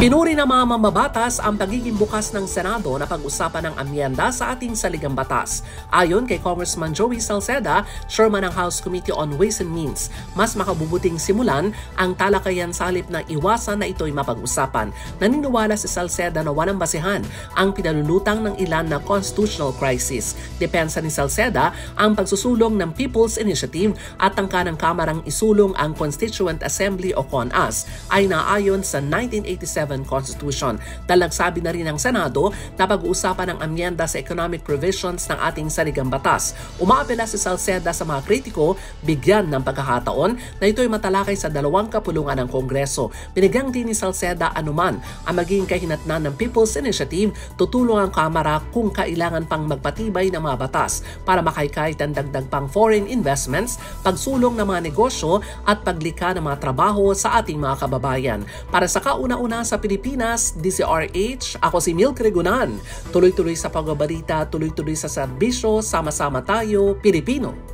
Pinuri ng mga mambabatas ang pagiging bukas ng Senado na pag-usapan ng amyenda sa ating saligang batas. Ayon kay Congressman Joey Salceda, chairman ng House Committee on Ways and Means, mas makabubuting simulan ang talakayan sa halip na iwasan na ito'y mapag-usapan. Naniniwala si Salceda na walang basihan ang pinalulutang ng ilan na constitutional crisis. Depensa ni Salceda ang pagsusulong ng People's Initiative at tangka ng Kamarang isulong ang Constituent Assembly o CONAS ay naayon sa 1987 Constitution. Dalagsabi na rin ng Senado na pag-uusapan ang amyenda sa economic provisions ng ating saligang batas. Umaapela si Salceda sa mga kritiko, bigyan ng pagkakataon na ito'y matalakay sa dalawang kapulungan ng Kongreso. Binigyang din ni Salceda anuman ang maging kahinatnan ng People's Initiative, tutulong ang Kamara kung kailangan pang magpatibay ng mga batas para makaykay ang dagdag pang foreign investments, pagsulong ng mga negosyo at paglikha ng mga trabaho sa ating mga kababayan. Para sa kauna-una sa Pilipinas, DCRH, ako si Milk Regunan. Tuloy-tuloy sa pagbabalita, tuloy-tuloy sa serbisyo, sama-sama tayo, Pilipino.